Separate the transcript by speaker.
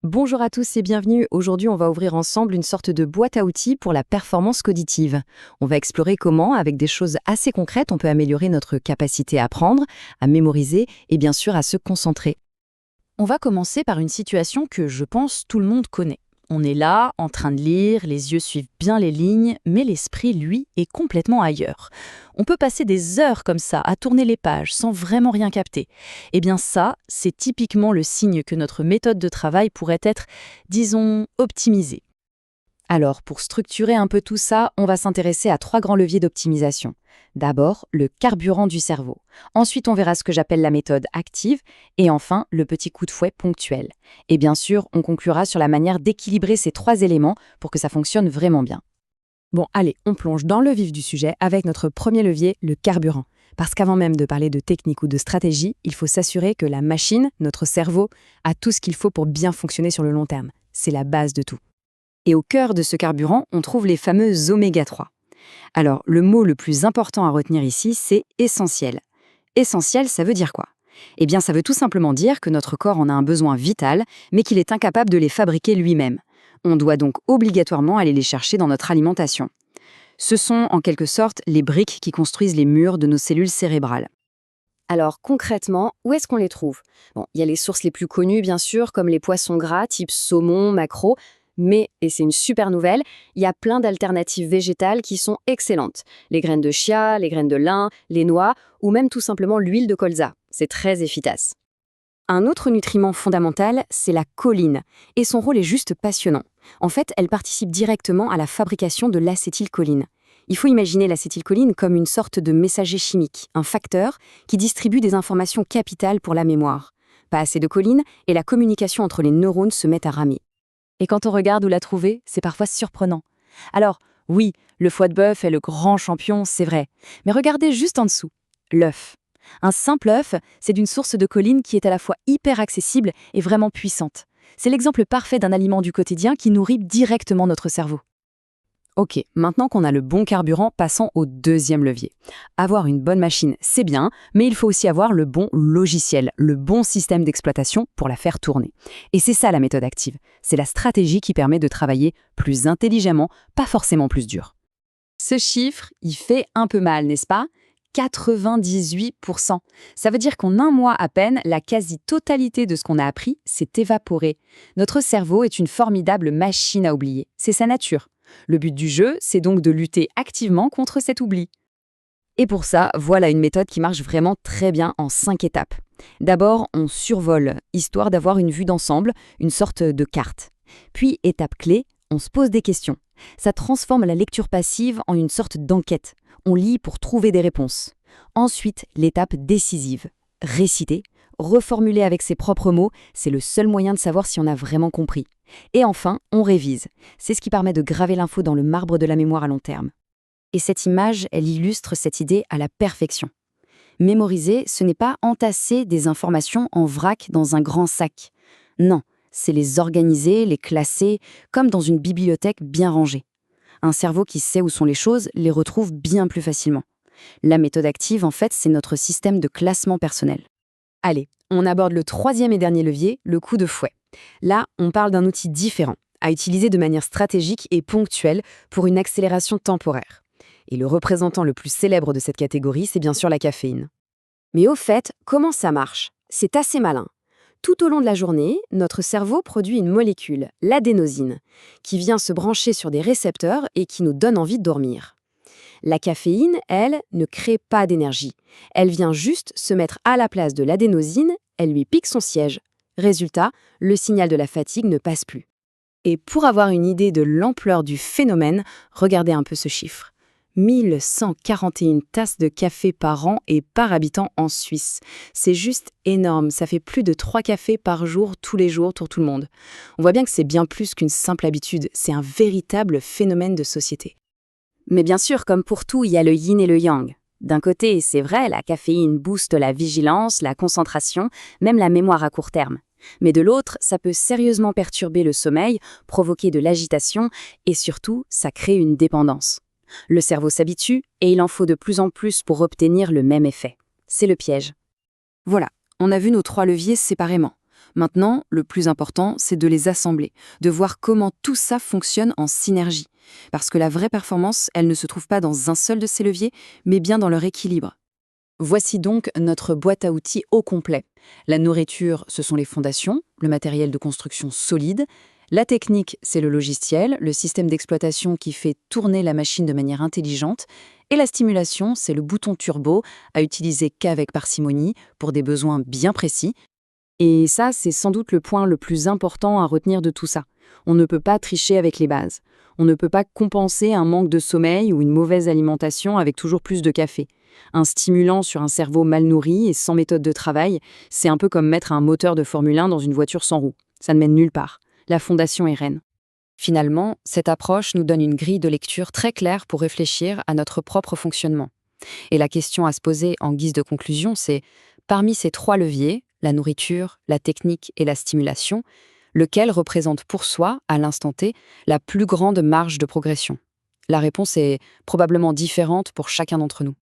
Speaker 1: Bonjour à tous et bienvenue. Aujourd'hui, on va ouvrir ensemble une sorte de boîte à outils pour la performance cognitive. On va explorer comment, avec des choses assez concrètes, on peut améliorer notre capacité à apprendre, à mémoriser et bien sûr à se concentrer.
Speaker 2: On va commencer par une situation que je pense tout le monde connaît. On est là, en train de lire, les yeux suivent bien les lignes, mais l'esprit, lui, est complètement ailleurs. On peut passer des heures comme ça à tourner les pages sans vraiment rien capter. Eh bien ça, c'est typiquement le signe que notre méthode de travail pourrait être, disons, optimisée.
Speaker 1: Alors, pour structurer un peu tout ça, on va s'intéresser à trois grands leviers d'optimisation. D'abord, le carburant du cerveau. Ensuite, on verra ce que j'appelle la méthode active. Et enfin, le petit coup de fouet ponctuel. Et bien sûr, on conclura sur la manière d'équilibrer ces trois éléments pour que ça fonctionne vraiment bien. Bon, allez, on plonge dans le vif du sujet avec notre premier levier, le carburant. Parce qu'avant même de parler de technique ou de stratégie, il faut s'assurer que la machine, notre cerveau, a tout ce qu'il faut pour bien fonctionner sur le long terme. C'est la base de tout. Et au cœur de ce carburant, on trouve les fameux oméga 3. Alors, le mot le plus important à retenir ici, c'est essentiel. Essentiel, ça veut dire quoi? Eh bien, ça veut tout simplement dire que notre corps en a un besoin vital, mais qu'il est incapable de les fabriquer lui-même. On doit donc obligatoirement aller les chercher dans notre alimentation. Ce sont, en quelque sorte, les briques qui construisent les murs de nos cellules cérébrales. Alors concrètement, où est-ce qu'on les trouve? Bon, il y a les sources les plus connues bien sûr, comme les poissons gras type saumon, maquereau, mais, et c'est une super nouvelle, il y a plein d'alternatives végétales qui sont excellentes. Les graines de chia, les graines de lin, les noix, ou même tout simplement l'huile de colza. C'est très efficace. Un autre nutriment fondamental, c'est la choline, et son rôle est juste passionnant. En fait, elle participe directement à la fabrication de l'acétylcholine. Il faut imaginer l'acétylcholine comme une sorte de messager chimique, un facteur qui distribue des informations capitales pour la mémoire. Pas assez de choline, et la communication entre les neurones se met à ramer. Et quand on regarde où la trouver, c'est parfois surprenant. Alors, oui, le foie de bœuf est le grand champion, c'est vrai. Mais regardez juste en dessous, l'œuf. Un simple œuf, c'est d'une source de choline qui est à la fois hyper accessible et vraiment puissante. C'est l'exemple parfait d'un aliment du quotidien qui nourrit directement notre cerveau. Ok, maintenant qu'on a le bon carburant, passons au deuxième levier. Avoir une bonne machine, c'est bien, mais il faut aussi avoir le bon logiciel, le bon système d'exploitation pour la faire tourner. Et c'est ça la méthode active. C'est la stratégie qui permet de travailler plus intelligemment, pas forcément plus dur. Ce chiffre, il fait un peu mal, n'est-ce pas? 98%. Ça veut dire qu'en un mois à peine, la quasi-totalité de ce qu'on a appris s'est évaporée. Notre cerveau est une formidable machine à oublier. C'est sa nature. Le but du jeu, c'est donc de lutter activement contre cet oubli. Et pour ça, voilà une méthode qui marche vraiment très bien en 5 étapes. D'abord, on survole, histoire d'avoir une vue d'ensemble, une sorte de carte. Puis, étape clé, on se pose des questions. Ça transforme la lecture passive en une sorte d'enquête. On lit pour trouver des réponses. Ensuite, l'étape décisive. Réciter, reformuler avec ses propres mots, c'est le seul moyen de savoir si on a vraiment compris. Et enfin, on révise. C'est ce qui permet de graver l'info dans le marbre de la mémoire à long terme. Et cette image, elle illustre cette idée à la perfection. Mémoriser, ce n'est pas entasser des informations en vrac dans un grand sac. Non, c'est les organiser, les classer, comme dans une bibliothèque bien rangée. Un cerveau qui sait où sont les choses les retrouve bien plus facilement. La méthode active, en fait, c'est notre système de classement personnel. Allez, on aborde le troisième et dernier levier, le coup de fouet. Là, on parle d'un outil différent, à utiliser de manière stratégique et ponctuelle pour une accélération temporaire. Et le représentant le plus célèbre de cette catégorie, c'est bien sûr la caféine. Mais au fait, comment ça marche? C'est assez malin. Tout au long de la journée, notre cerveau produit une molécule, l'adénosine, qui vient se brancher sur des récepteurs et qui nous donne envie de dormir. La caféine, elle, ne crée pas d'énergie. Elle vient juste se mettre à la place de l'adénosine, elle lui pique son siège. Résultat, le signal de la fatigue ne passe plus. Et pour avoir une idée de l'ampleur du phénomène, regardez un peu ce chiffre. 1141 tasses de café par an et par habitant en Suisse. C'est juste énorme, ça fait plus de 3 cafés par jour, tous les jours, pour tout le monde. On voit bien que c'est bien plus qu'une simple habitude, c'est un véritable phénomène de société. Mais bien sûr, comme pour tout, il y a le yin et le yang. D'un côté, c'est vrai, la caféine booste la vigilance, la concentration, même la mémoire à court terme. Mais de l'autre, ça peut sérieusement perturber le sommeil, provoquer de l'agitation et surtout, ça crée une dépendance. Le cerveau s'habitue et il en faut de plus en plus pour obtenir le même effet. C'est le piège. Voilà, on a vu nos 3 leviers séparément. Maintenant, le plus important, c'est de les assembler, de voir comment tout ça fonctionne en synergie. Parce que la vraie performance, elle ne se trouve pas dans un seul de ces leviers, mais bien dans leur équilibre. Voici donc notre boîte à outils au complet. La nourriture, ce sont les fondations, le matériel de construction solide. La technique, c'est le logiciel, le système d'exploitation qui fait tourner la machine de manière intelligente. Et la stimulation, c'est le bouton turbo à utiliser qu'avec parcimonie pour des besoins bien précis. Et ça, c'est sans doute le point le plus important à retenir de tout ça. On ne peut pas tricher avec les bases. On ne peut pas compenser un manque de sommeil ou une mauvaise alimentation avec toujours plus de café. Un stimulant sur un cerveau mal nourri et sans méthode de travail, c'est un peu comme mettre un moteur de Formule 1 dans une voiture sans roues. Ça ne mène nulle part. La fondation est reine. Finalement, cette approche nous donne une grille de lecture très claire pour réfléchir à notre propre fonctionnement. Et la question à se poser en guise de conclusion, c'est, parmi ces 3 leviers, la nourriture, la technique et la stimulation, lequel représente pour soi, à l'instant T, la plus grande marge de progression? La réponse est probablement différente pour chacun d'entre nous.